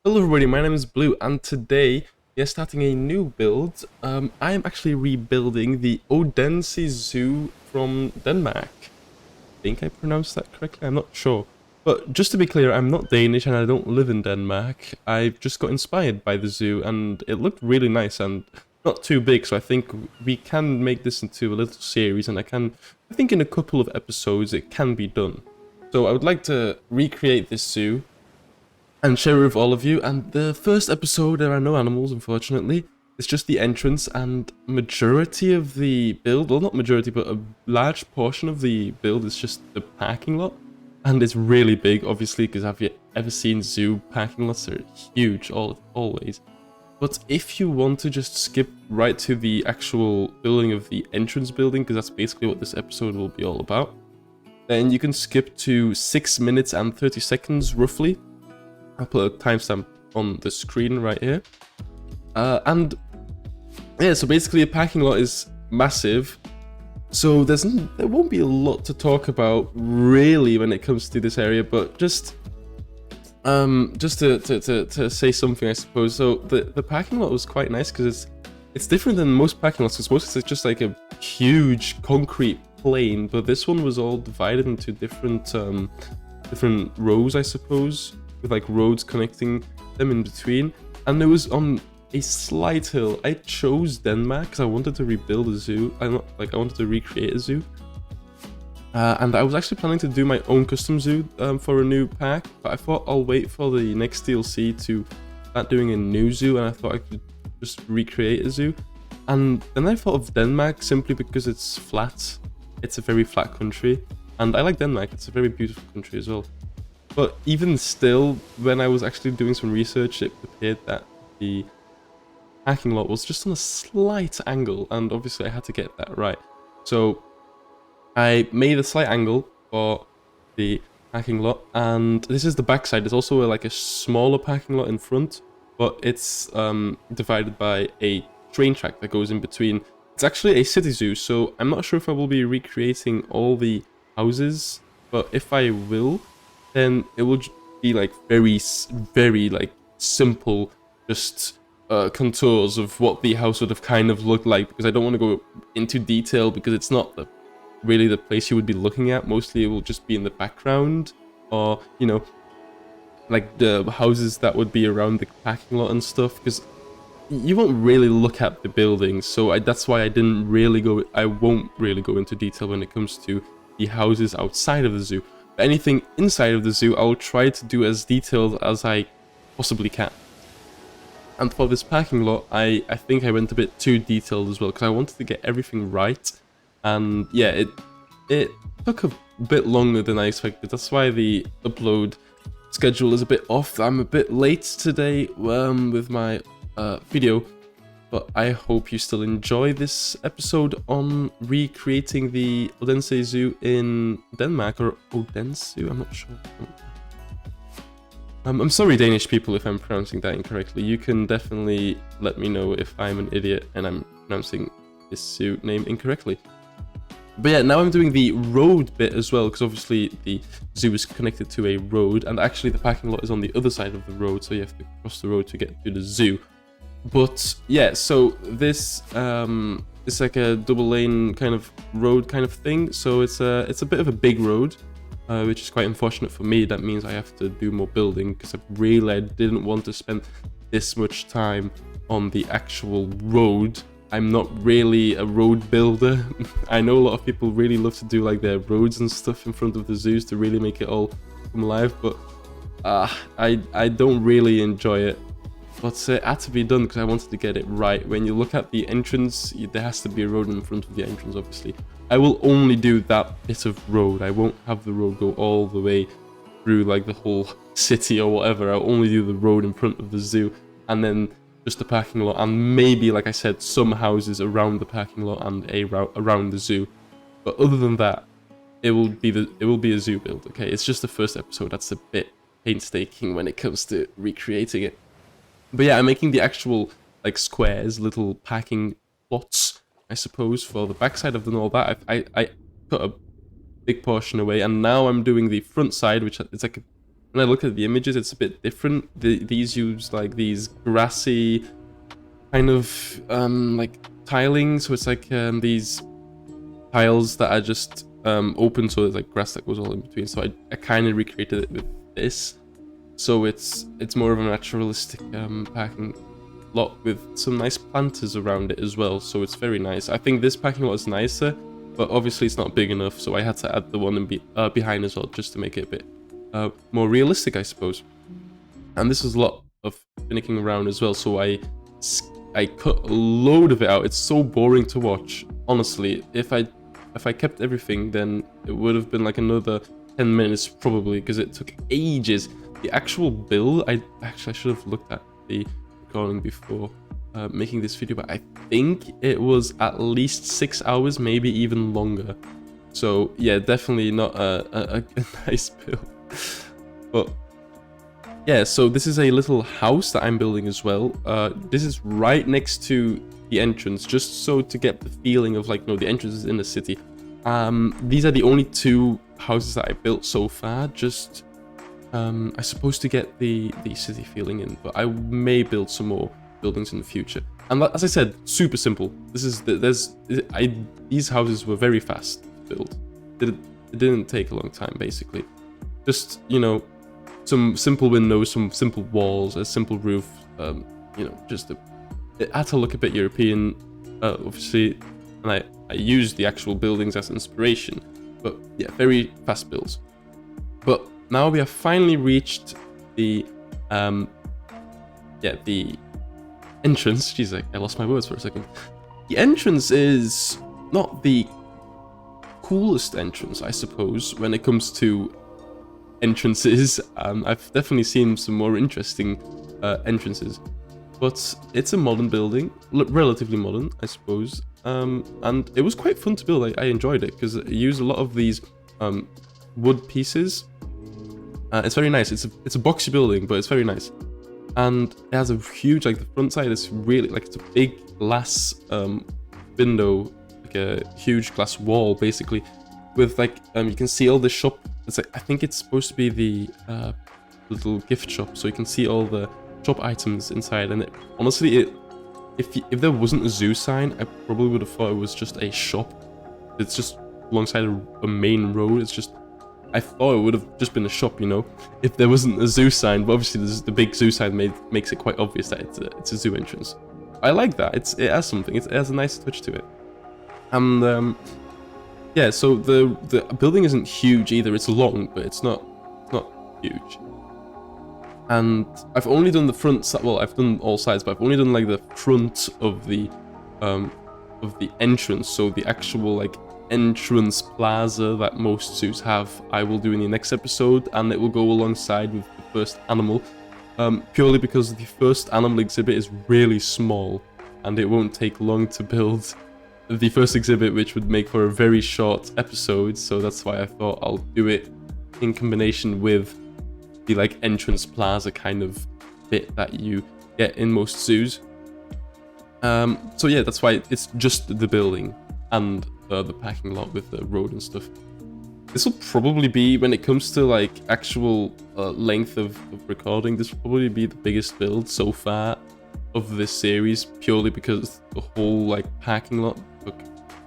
Hello everybody, my name is Blue and today we are starting a new build. I am actually rebuilding the Odense Zoo from Denmark. I think I pronounced that correctly, I'm not sure. But just to be clear, I'm not Danish and I don't live in Denmark. I just got inspired by the zoo and it looked really nice and not too big, so I think we can make this into a little series and I think in a couple of episodes it can be done. So I would like to recreate this zoo and share with all of you. And the first episode, there are no animals, unfortunately. It's just the entrance, and majority of the build, well, not majority, but a large portion of the build is just the parking lot. And it's really big, obviously, because have you ever seen zoo parking lots? They're huge, always. But if you want to just skip right to the actual building of the entrance building, because that's basically what this episode will be all about, then you can skip to 6 minutes and 30 seconds, roughly. I'll put a timestamp on the screen right here. And yeah, so basically a parking lot is massive. So there won't be a lot to talk about really when it comes to this area, but just to say something, I suppose. So the parking lot was quite nice because it's different than most parking lots, because most it's just like a huge concrete plane, but this one was all divided into different rows, I suppose, with like roads connecting them in between, and it was on a slight hill. I chose Denmark because I wanted to rebuild a zoo. I wanted to recreate a zoo, and I was actually planning to do my own custom zoo for a new pack, but I thought I'll wait for the next DLC to start doing a new zoo, and I thought I could just recreate a zoo. And then I thought of Denmark simply because it's flat. It's a very flat country, and I like Denmark. It's a very beautiful country as well. But even still, when I was actually doing some research, it appeared that the parking lot was just on a slight angle, and obviously I had to get that right. So I made a slight angle for the parking lot, and this is the backside. There's also like a smaller parking lot in front, but it's divided by a train track that goes in between. It's actually a city zoo, so I'm not sure if I will be recreating all the houses, but if I will, then it will be like very like simple, just contours of what the house would have kind of looked like, because I don't want to go into detail because it's not really the place you would be looking at. Mostly it will just be in the background, or you know, like the houses that would be around the parking lot and stuff, because you won't really look at the buildings. So that's why I won't really go into detail when it comes to the houses outside of the zoo. Anything inside of the zoo, I'll try to do as detailed as I possibly can. And for this parking lot, I think I went a bit too detailed as well, because I wanted to get everything right. And yeah, it took a bit longer than I expected. That's why the upload schedule is a bit off. I'm a bit late today with my video. But I hope you still enjoy this episode on recreating the Odense Zoo in Denmark, or Odense Zoo, I'm not sure. I'm sorry, Danish people, if I'm pronouncing that incorrectly. You can definitely let me know if I'm an idiot and I'm pronouncing this zoo name incorrectly. But yeah, now I'm doing the road bit as well, because obviously the zoo is connected to a road, and actually the parking lot is on the other side of the road, so you have to cross the road to get to the zoo. But yeah, so this is like a double lane kind of road kind of thing. So it's a bit of a big road, which is quite unfortunate for me. That means I have to do more building, because I didn't want to spend this much time on the actual road. I'm not really a road builder. I know a lot of people really love to do like their roads and stuff in front of the zoos to really make it all come alive, but I don't really enjoy it. But it had to be done because I wanted to get it right. When you look at the entrance, there has to be a road in front of the entrance, obviously. I will only do that bit of road. I won't have the road go all the way through like the whole city or whatever. I'll only do the road in front of the zoo, and then just the parking lot, and maybe, like I said, some houses around the parking lot and a route around the zoo. But other than that, it will be a zoo build. Okay, it's just the first episode. That's a bit painstaking when it comes to recreating it. But yeah, I'm making the actual like squares, little parking plots, I suppose, for the backside of the and all that. I cut a big portion away, and now I'm doing the front side, which is like when I look at the images, it's a bit different. These use like these grassy kind of like tiling, so it's like these tiles that are just open, so there's like grass that goes all in between. So I kind of recreated it with this, so it's more of a naturalistic parking lot with some nice planters around it as well. So it's very nice. I think this parking lot is nicer, but obviously it's not big enough, so I had to add the one behind as well, just to make it a bit more realistic, I suppose. And this was a lot of finicking around as well, so I cut a load of it out. It's so boring to watch, honestly. If I kept everything, then it would have been like another 10 minutes probably, because it took ages. The actual build, I should have looked at the recording before making this video, but I think it was at least 6 hours, maybe even longer. So yeah, definitely not a nice build. But yeah, so this is a little house that I'm building as well. This is right next to the entrance, just so to get the feeling of like, no, the entrance is in the city. These are the only 2 houses that I built so far, just I suppose to get the city feeling in, but I may build some more buildings in the future. And as I said, super simple. These houses were very fast to build. It didn't take a long time, basically. Just, you know, some simple windows, some simple walls, a simple roof, you know, it had to look a bit European, obviously, and I used the actual buildings as inspiration, but yeah, very fast builds. But now we have finally reached the entrance. Jeez, I lost my words for a second. The entrance is not the coolest entrance, I suppose, when it comes to entrances. I've definitely seen some more interesting entrances, but it's a modern building, relatively modern, I suppose. And it was quite fun to build. I enjoyed it because it used a lot of these wood pieces. It's very nice. It's a boxy building, but it's very nice. And it has a huge, like the front side is really like, it's a big glass window, like a huge glass wall basically, with like you can see all the shop. It's like, I think it's supposed to be the little gift shop, so you can see all the shop items inside. And honestly, if there wasn't a zoo sign, I probably would have thought it was just a shop. It's just alongside a main road. It's just, I thought it would have just been a shop, you know, if there wasn't a zoo sign. But obviously, the big zoo sign makes it quite obvious that it's a zoo entrance. I like that. It has something. It has a nice touch to it. And yeah, so the building isn't huge either. It's long, but it's not huge. And I've only done the front side. Well, I've done all sides, but I've only done like the front of the entrance. So the actual like entrance plaza that most zoos have, I will do in the next episode, and it will go alongside with the first animal, purely because the first animal exhibit is really small and it won't take long to build the first exhibit, which would make for a very short episode. So that's why I thought I'll do it in combination with the like entrance plaza kind of bit that you get in most zoos. So yeah, that's why it's just the building and the parking lot with the road and stuff. This will probably be, when it comes to like actual length of recording, this will probably be the biggest build so far of this series, purely because the whole like parking lot took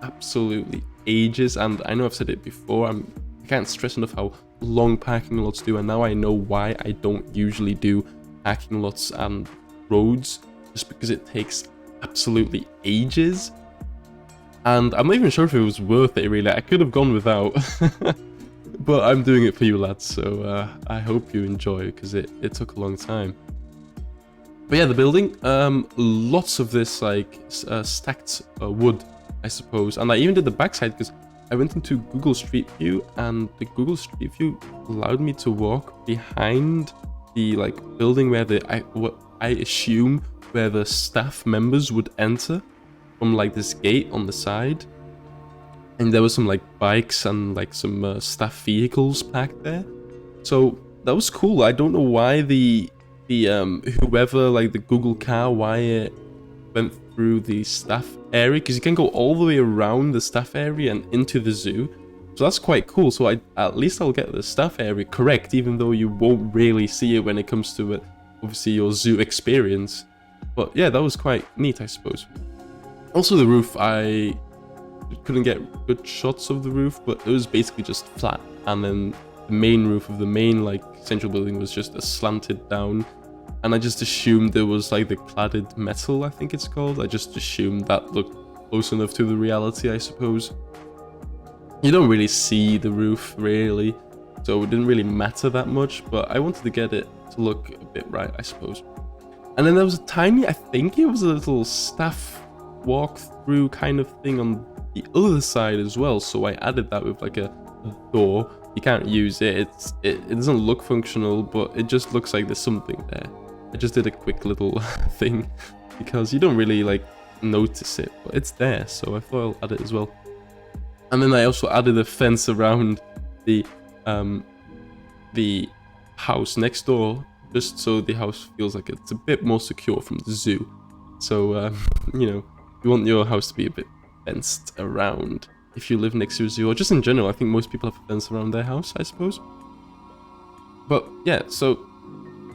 absolutely ages. And I know I've said it before, I can't stress enough how long parking lots do, and now I know why I don't usually do parking lots and roads, just because it takes absolutely ages. And I'm not even sure if it was worth it, really. I could have gone without. But I'm doing it for you lads, so I hope you enjoy, because it took a long time. But yeah, the building, lots of this like stacked wood, I suppose. And I even did the backside, because I went into Google Street View, and the Google Street View allowed me to walk behind the like building where what I assume where the staff members would enter, from like this gate on the side. And there was some like bikes and like some staff vehicles parked there. So that was cool. I don't know why the whoever, like the Google car, why it went through the staff area, because you can go all the way around the staff area and into the zoo. So that's quite cool. So at least I'll get the staff area correct, even though you won't really see it when it comes to it, obviously your zoo experience. But yeah, that was quite neat, I suppose. Also the roof, I couldn't get good shots of the roof, but it was basically just flat. And then the main roof of the main like central building was just slanted down. And I just assumed there was like the cladded metal, I think it's called. I just assumed that looked close enough to the reality, I suppose. You don't really see the roof, really, so it didn't really matter that much, but I wanted to get it to look a bit right, I suppose. And then there was a tiny, I think it was a little staff walk-through kind of thing on the other side as well, so I added that with like a door. You can't use it, it doesn't look functional, but it just looks like there's something there. I just did a quick little thing, because you don't really like notice it, but it's there, so I thought I'll add it as well. And then I also added a fence around the house next door, just so the house feels like it's a bit more secure from the zoo. So, you know, you want your house to be a bit fenced around if you live next to a zoo, or just in general. I think most people have a fence around their house, I suppose. But yeah, so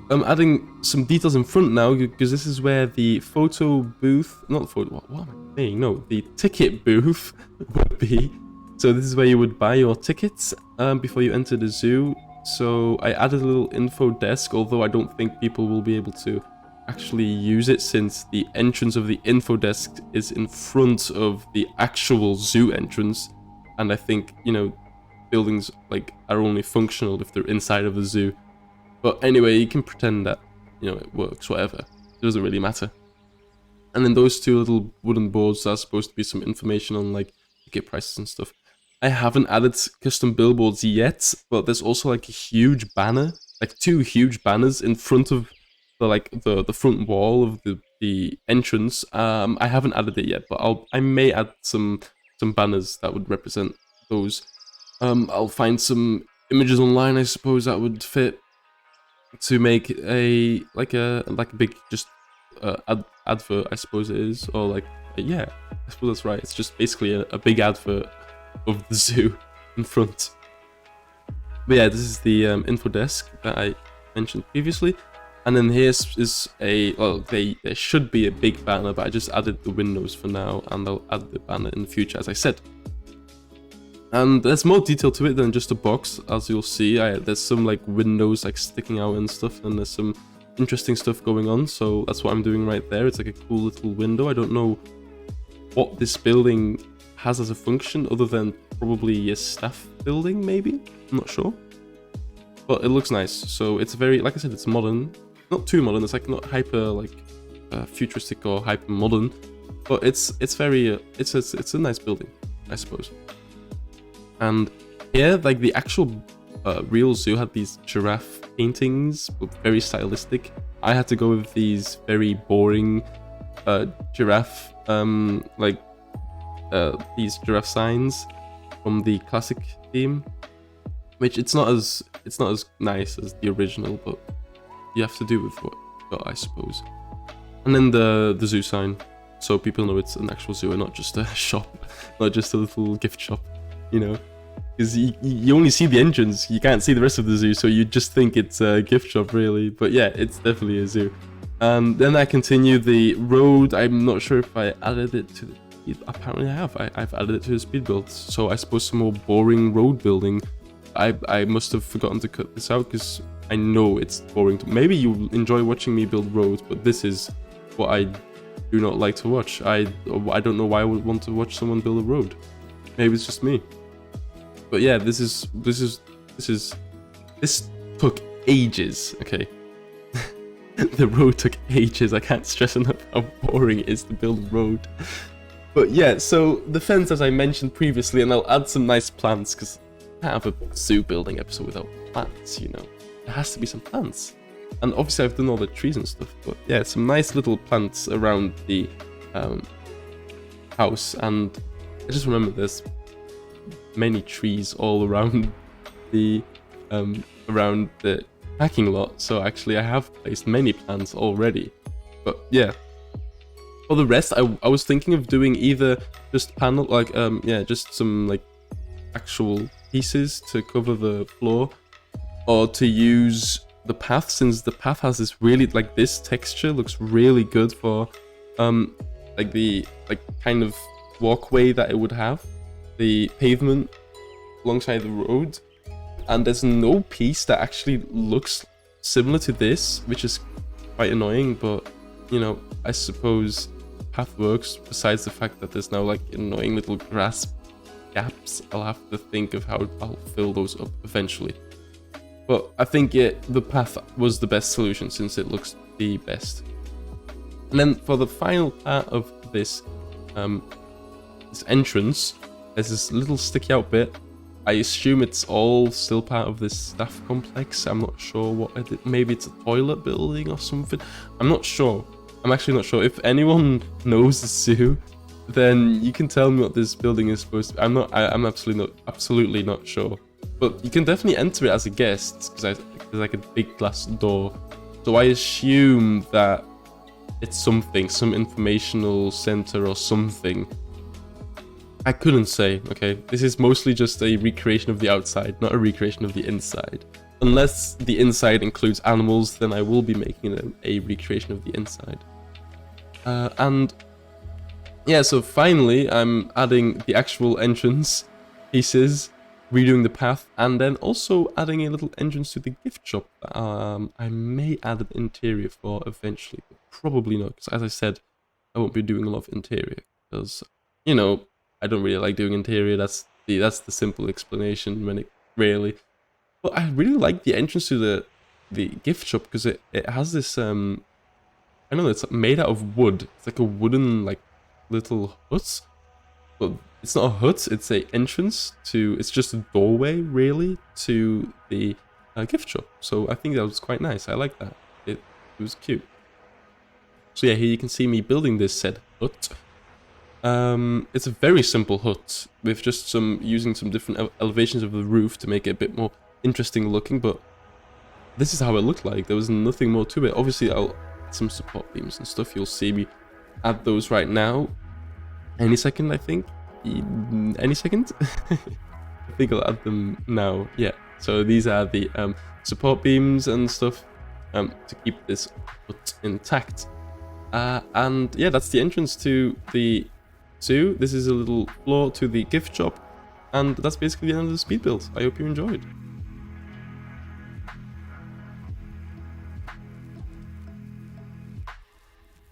I'm adding some details in front now, because this is where the photo booth, not the photo, what am I saying? No, the ticket booth would be. So this is where you would buy your tickets before you enter the zoo. So I added a little info desk, although I don't think people will be able to actually use it, since the entrance of the info desk is in front of the actual zoo entrance. And I think, you know, buildings like are only functional if they're inside of the zoo. But anyway, you can pretend that, you know, it works, whatever. It doesn't really matter. And then those two little wooden boards are supposed to be some information on like ticket prices and stuff. I haven't added custom billboards yet, but there's also like a huge banner, like two huge banners in front of the front wall of the entrance. I haven't added it yet, but I may add some banners that would represent those. I'll find some images online, I suppose, that would fit to make a big just advert, I suppose it is, or like yeah, I suppose that's right. It's just basically a big advert of the zoo in front. But yeah, this is the info desk that I mentioned previously, and then here is there should be a big banner, but I just added the windows for now, and I'll add the banner in the future, as I said. And there's more detail to it than just a box, as you'll see. There's some like windows like sticking out and stuff, and there's some interesting stuff going on, so that's what I'm doing right there. It's like a cool little window. I don't know what this building has as a function, other than probably a staff building, maybe? I'm not sure. But it looks nice, so it's very, like I said, it's modern. Not too modern, it's like not hyper like futuristic or hyper modern, but it's very, it's a nice building, I suppose. And here, like the actual real zoo had these giraffe paintings, but very stylistic. I had to go with these very boring giraffe, these giraffe signs from the classic theme, which it's not as nice as the original, but you have to do with what you got, I suppose. And then the zoo sign, so people know it's an actual zoo and not just a shop, not just a little gift shop, you know, because you only see the entrance, you can't see the rest of the zoo, so you just think it's a gift shop, really. But yeah, it's definitely a zoo. And then I continue the road. I'm not sure if I added it to the, apparently I have. I've added it to the Speedbuild, so I suppose some more boring road building. I must have forgotten to cut this out, because I know it's boring. Maybe you enjoy watching me build roads, but this is what I do not like to watch. I don't know why I would want to watch someone build a road. Maybe it's just me. But yeah, this took ages, okay? The road took ages. I can't stress enough how boring it is to build a road. But yeah, so the fence, as I mentioned previously, and I'll add some nice plants, because I can't have a zoo building episode without plants, you know? There has to be some plants. And obviously I've done all the trees and stuff, but yeah, some nice little plants around the house. And I just remember there's many trees all around the parking lot, so actually I have placed many plants already. But yeah, for the rest, I was thinking of doing either just panel, like just some like actual pieces to cover the floor, or to use the path, since the path has this really, like, this texture looks really good for like the kind of walkway that it would have, the pavement alongside the road. And there's no piece that actually looks similar to this, which is quite annoying, but you know, I suppose path works, besides the fact that there's now like annoying little grass gaps. I'll have to think of how I'll fill those up eventually. But I think the path was the best solution since it looks the best. And then for the final part of this this entrance, there's this little sticky out bit. I assume it's all still part of this staff complex. I'm not sure what it is. Maybe it's a toilet building or something. I'm not sure. I'm actually not sure. If anyone knows the zoo, then you can tell me what this building is supposed to be. I'm absolutely not sure. But you can definitely enter it as a guest, because there's like a big glass door. So I assume that it's something, some informational center or something. I couldn't say, okay? This is mostly just a recreation of the outside, not a recreation of the inside. Unless the inside includes animals, then I will be making it a recreation of the inside. And yeah, so finally I'm adding the actual entrance pieces, redoing the path, and then also adding a little entrance to the gift shop that I may add an interior for eventually, but probably not, because as I said, I won't be doing a lot of interior, because, you know, I don't really like doing interior. That's the simple explanation, when it really. But I really like the entrance to the gift shop, because it has this I don't know, it's made out of wood. It's like a wooden like little hut, but it's not a hut. It's a entrance to. It's just a doorway really to the gift shop. So I think that was quite nice. I like that. It was cute. So yeah, here you can see me building this said hut. It's a very simple hut with just using some different elevations of the roof to make it a bit more interesting looking, but this is how it looked like. There was nothing more to it. Obviously I'll add some support beams and stuff. You'll see me add those right now. Any second, I think. Any second? I think I'll add them now. Yeah, so these are the support beams and stuff to keep this hut intact. And yeah, that's the entrance to the zoo. This is a little floor to the gift shop, and that's basically the end of the speed build. I hope you enjoyed.